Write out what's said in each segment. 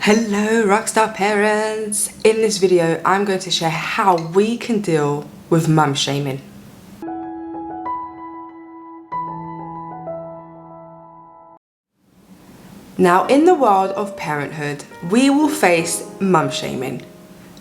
Hello rockstar parents! In this video I'm going to share how we can deal with mum shaming. Now in the world of parenthood we will face mum shaming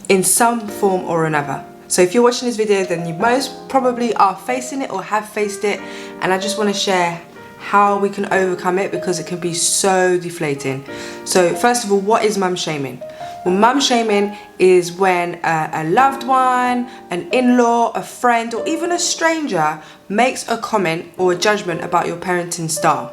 in some form or another. So if you're watching this video then you most probably are facing it or have faced it, and I just want to share how we can overcome it because it can be so deflating. So first of all, what is mum shaming? Well, mum shaming is when a loved one, an in-law, a friend, or even a stranger makes a comment or a judgment about your parenting style.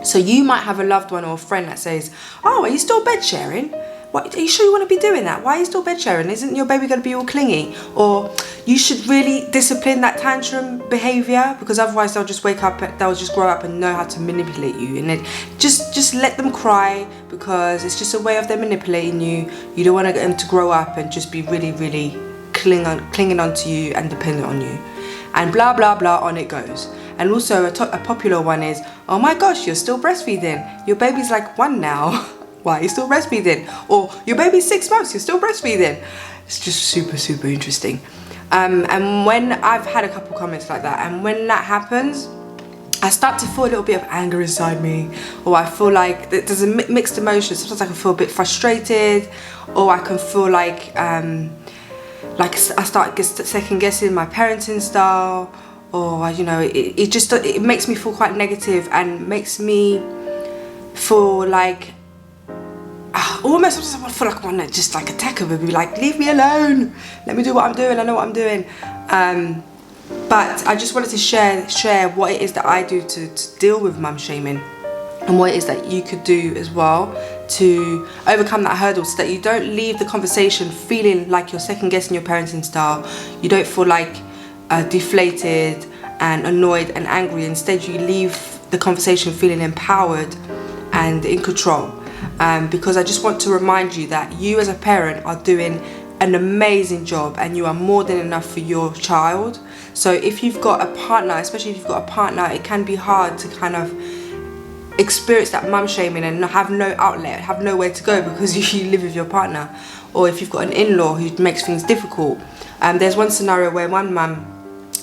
So you might have a loved one or a friend that says, "Oh, are you still bed sharing? What, are you sure you want to be doing that? Why are you still bed sharing? Isn't your baby going to be all clingy?" Or you should really discipline that tantrum behaviour because otherwise they'll just wake up, they'll just grow up and know how to manipulate you. And then just let them cry because it's just a way of them manipulating you. You don't want to get them to grow up and just be really clinging on to you and dependent on you. And blah blah blah, on it goes. And also a popular one is, "Oh my gosh, you're still breastfeeding. Your baby's like 1 now. Why are you still breastfeeding?" Or "Your baby's 6 months, you're still breastfeeding." It's just super interesting. And when I've had a couple comments like that, and when that happens, I start to feel a little bit of anger inside me, or I feel like there's a mixed emotion. Sometimes I can feel a bit frustrated, or I can feel like I start second guessing my parenting style, or you know, it makes me feel quite negative and makes me feel like almost sometimes I feel like I want to just like attack her and be like, "Leave me alone, let me do what I'm doing, I know what I'm doing." But I just wanted to share what it is that I do to deal with mum shaming, and what it is that you could do as well to overcome that hurdle, so that you don't leave the conversation feeling like you're second guessing your parenting style. You don't feel like deflated and annoyed and angry. Instead you leave the conversation feeling empowered and in control. Because I just want to remind you that you as a parent are doing an amazing job and you are more than enough for your child. So if you've got a partner, especially if you've got a partner, it can be hard to kind of experience that mum shaming and have no outlet, have nowhere to go because you live with your partner. Or if you've got an in-law who makes things difficult. There's one scenario where one mum,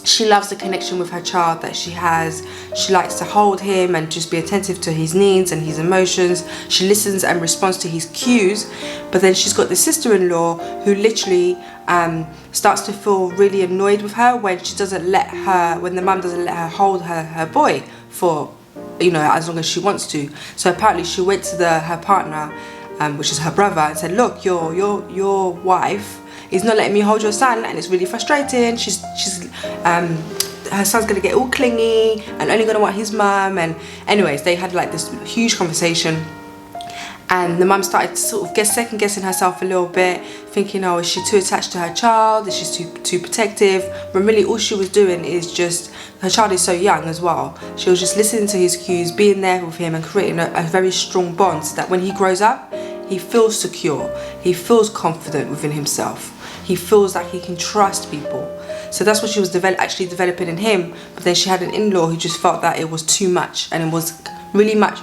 she loves the connection with her child that she has. She likes to hold him and just be attentive to his needs and his emotions. She listens and responds to his cues. But then she's got the sister-in-law who literally starts to feel really annoyed with her when the mum doesn't let her hold her boy for, you know, as long as she wants to. So apparently she went to her partner, which is her brother, and said, "Look, your wife is not letting me hold your son and it's really frustrating. Her son's gonna get all clingy and only gonna want his mum." And anyways, they had like this huge conversation, and the mum started to sort of second guessing herself a little bit, thinking, "Oh, is she too attached to her child? Is she too protective?" When really all she was doing is just, her child is so young as well, she was just listening to his cues, being there with him and creating a very strong bond so that when he grows up he feels secure, he feels confident within himself, he feels like he can trust people. So that's what she was actually developing in him. But then she had an in-law who just felt that it was too much, and it was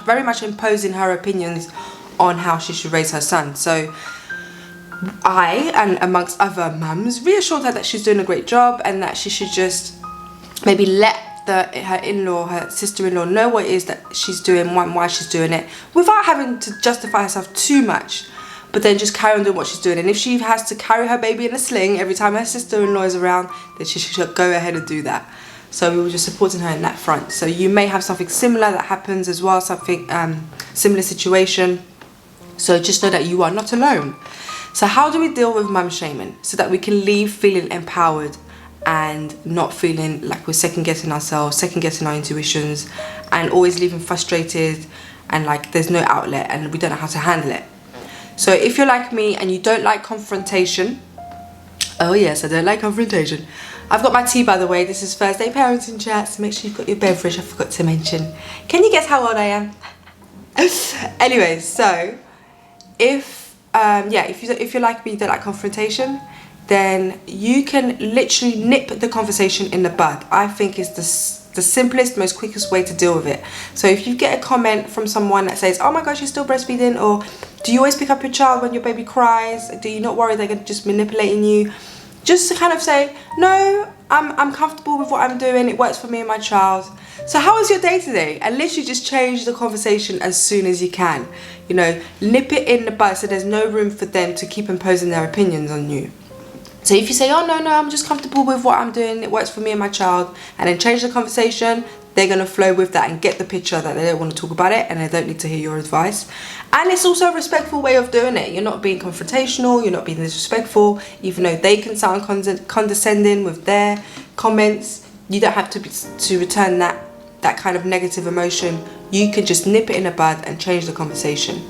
very much imposing her opinions on how she should raise her son. So I, and amongst other mums, reassured her that she's doing a great job and that she should just maybe let her in-law, her sister-in-law, know what it is that she's doing, why she's doing it, without having to justify herself too much. But then just carry on doing what she's doing. And if she has to carry her baby in a sling every time her sister-in-law is around, then she should go ahead and do that. So we were just supporting her in that front. So you may have something similar that happens as well, something similar situation. So just know that you are not alone. So how do we deal with mum shaming so that we can leave feeling empowered and not feeling like we're second guessing ourselves, second guessing our intuitions, and always leaving frustrated and like there's no outlet and we don't know how to handle it? So if you're like me and you don't like confrontation, oh yes, I don't like confrontation. I've got my tea, by the way. This is Thursday Parenting Chat, so make sure you've got your beverage. I forgot to mention. Can you guess how old I am? Anyways, so if you're like me, you don't like confrontation, then you can literally nip the conversation in the bud. I think is the simplest, most quickest way to deal with it. So if you get a comment from someone that says, "Oh my gosh, you're still breastfeeding," or Do you always pick up your child when your baby cries? Do you not worry they're just manipulating you? Just to kind of say, no, I'm comfortable with what I'm doing. It works for me and my child. So how was your day today? And literally just change the conversation as soon as you can. You know, nip it in the bud so there's no room for them to keep imposing their opinions on you. So if you say, oh, no, I'm just comfortable with what I'm doing, it works for me and my child, and then change the conversation, they're going to flow with that and get the picture that they don't want to talk about it and they don't need to hear your advice. And it's also a respectful way of doing it. You're not being confrontational, you're not being disrespectful, even though they can sound condescending with their comments. You don't have to return that kind of negative emotion. You can just nip it in the bud and change the conversation.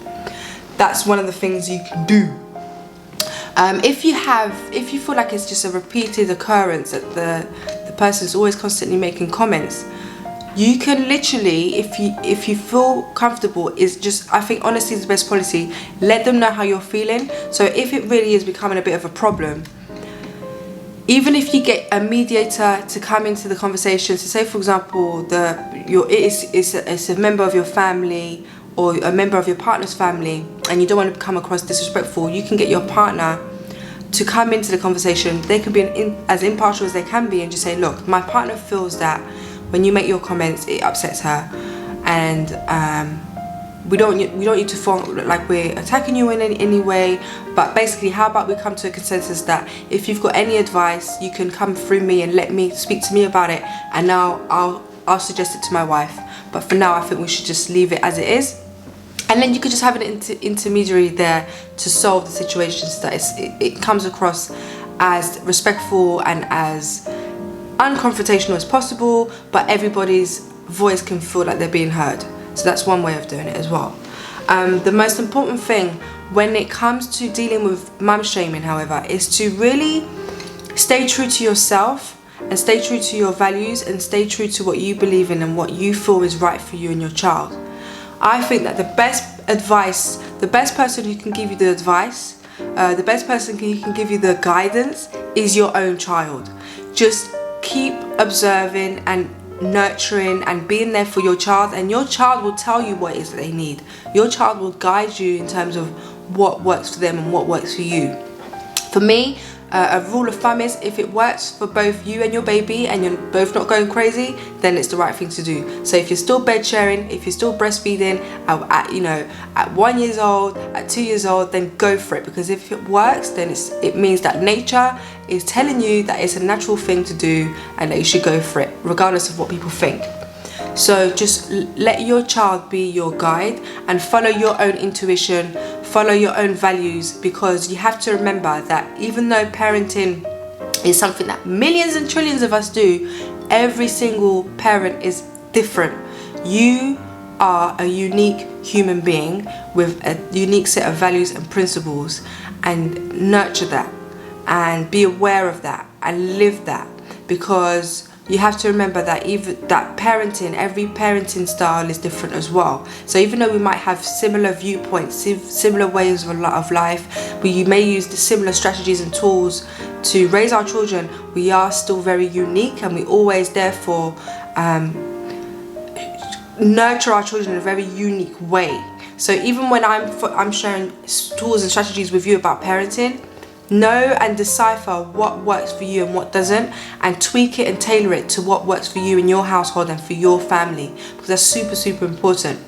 That's one of the things you can do. If you feel like it's just a repeated occurrence that the person's always constantly making comments, you can literally, if you feel comfortable, I think honesty is the best policy. Let them know how you're feeling. So if it really is becoming a bit of a problem, even if you get a mediator to come into the conversation, so say for example it's a member of your family or a member of your partner's family, and you don't want to come across disrespectful, you can get your partner to come into the conversation. They can be as impartial as they can be and just say, look, my partner feels that when you make your comments it upsets her, and we don't need to feel like we're attacking you in any way, but basically how about we come to a consensus that if you've got any advice you can come through me and let me speak to me about it, and now I'll suggest it to my wife, but for now I think we should just leave it as it is. And then you could just have an intermediary there to solve the situation so that it comes across as respectful and as unconfrontational as possible, but everybody's voice can feel like they're being heard. So that's one way of doing it as well. The most important thing when it comes to dealing with mum shaming, however, is to really stay true to yourself and stay true to your values and stay true to what you believe in and what you feel is right for you and your child. I think that the best advice, the best person who can give you the advice, the best person who can give you the guidance is your own child. Just keep observing and nurturing and being there for your child, and your child will tell you what it is that they need. Your child will guide you in terms of what works for them and what works for you. For me, a rule of thumb is if it works for both you and your baby and you're both not going crazy, then it's the right thing to do. So if you're still bed sharing, if you're still breastfeeding at 1 year old, at 2 years old, then go for it, because if it works, then it means that nature is telling you that it's a natural thing to do and that you should go for it regardless of what people think. So just let your child be your guide and follow your own intuition, follow your own values, because you have to remember that even though parenting is something that millions and trillions of us do, every single parent is different. You are a unique human being with a unique set of values and principles, and nurture that and be aware of that and live that, because you have to remember that every parenting style is different as well. So even though we might have similar viewpoints, similar ways of life, we may use the similar strategies and tools to raise our children, we are still very unique, and we always therefore nurture our children in a very unique way. So even when I'm sharing tools and strategies with you about parenting, know and decipher what works for you and what doesn't, and tweak it and tailor it to what works for you in your household and for your family, because that's super important.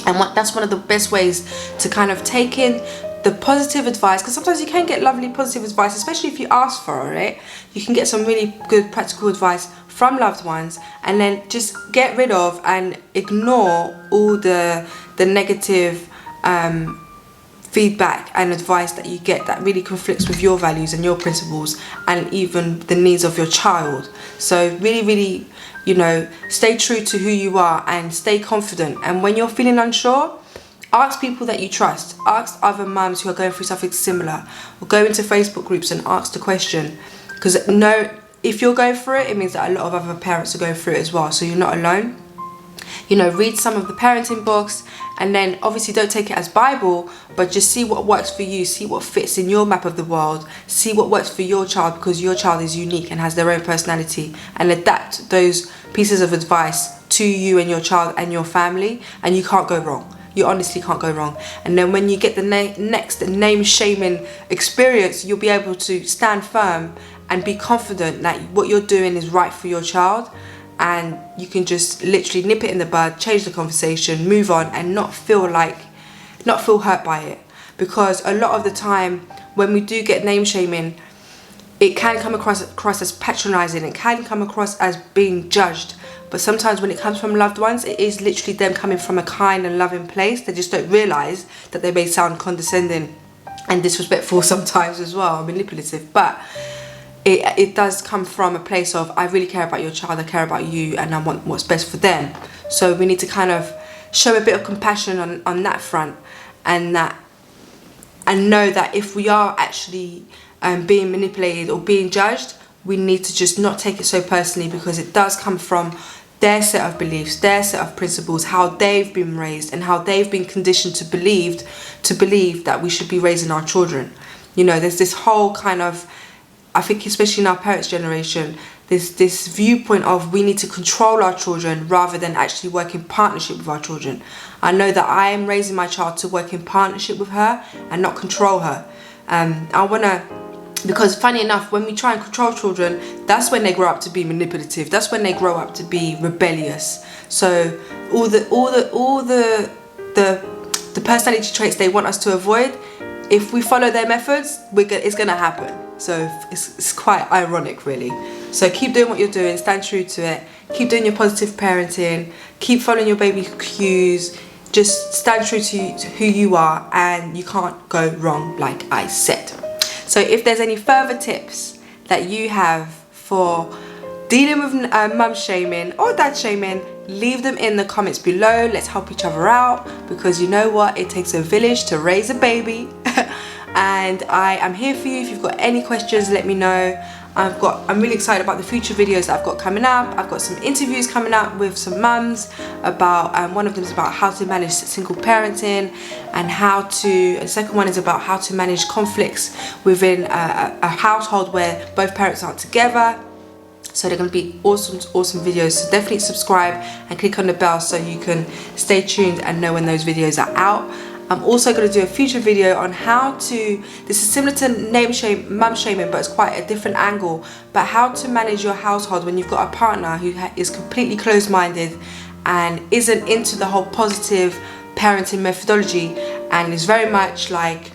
And that's one of the best ways to kind of take in the positive advice, because sometimes you can get lovely positive advice, especially if you ask for it. You can get some really good practical advice from loved ones, and then just get rid of and ignore all the negative feedback and advice that you get that really conflicts with your values and your principles and even the needs of your child. So really, stay true to who you are and stay confident. And when you're feeling unsure, ask people that you trust. Ask other mums who are going through something similar, or go into Facebook groups and ask the question, because if you're going through it, it means that a lot of other parents are going through it as well, so you're not alone. Read some of the parenting books, and then obviously don't take it as Bible, but just see what works for you, see what fits in your map of the world, see what works for your child, because your child is unique and has their own personality, and adapt those pieces of advice to you and your child and your family, and you can't go wrong. you honestly can't go wrong. And then when you get the next name shaming experience, you'll be able to stand firm and be confident that what you're doing is right for your child, and you can just literally nip it in the bud, change the conversation, move on, and not feel hurt by it. Because a lot of the time when we do get name shaming, it can come across as patronizing, it can come across as being judged. But sometimes when it comes from loved ones, it is literally them coming from a kind and loving place. They just don't realize that they may sound condescending and disrespectful sometimes as well, manipulative. But it does come from a place of, I really care about your child, I care about you, and I want what's best for them. So we need to kind of show a bit of compassion on that front, and know that if we are actually being manipulated or being judged, we need to just not take it so personally, because it does come from their set of beliefs, their set of principles, how they've been raised and how they've been conditioned to believe that we should be raising our children. You know, there's this whole kind of, I think especially in our parents' generation, this viewpoint of we need to control our children rather than actually work in partnership with our children. I know that I am raising my child to work in partnership with her and not control her. Because funny enough, when we try and control children, that's when they grow up to be manipulative. That's when they grow up to be rebellious. So all the personality traits they want us to avoid, if we follow their methods, it's gonna happen. So it's quite ironic, really. So keep doing what you're doing, stand true to it, keep doing your positive parenting, keep following your baby cues, just stand true to who you are, and you can't go wrong, like I said. So if there's any further tips that you have for dealing with mum shaming or dad shaming, leave them in the comments below. Let's help each other out, because you know what, it takes a village to raise a baby. And I am here for you. If you've got any questions, let me know. I'm really excited about the future videos that I've got coming up. I've got some interviews coming up with some mums about, one of them is about how to manage single parenting, and the second one is about how to manage conflicts within a household where both parents aren't together. So they're going to be awesome videos. So definitely subscribe and click on the bell so you can stay tuned and know when those videos are out. I'm also going to do a future video on this is similar to mum shaming, but it's quite a different angle, but how to manage your household when you've got a partner who is completely closed-minded and isn't into the whole positive parenting methodology, and is very much like,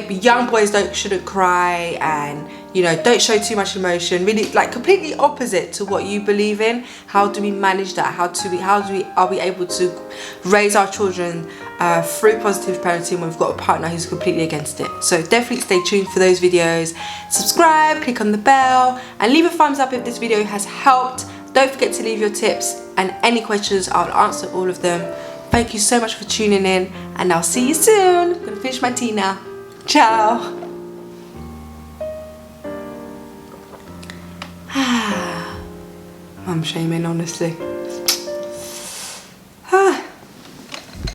young boys shouldn't cry, and you know, don't show too much emotion, really like completely opposite to what you believe in. How do we manage that? Are we able to raise our children through positive parenting when we've got a partner who's completely against it? So definitely stay tuned for those videos. Subscribe, click on the bell, and leave a thumbs up if this video has helped. Don't forget to leave your tips and any questions. I'll answer all of them. Thank you so much for tuning in, and I'll see you soon. I'm gonna finish my tea now. Ciao. Mum shaming, honestly.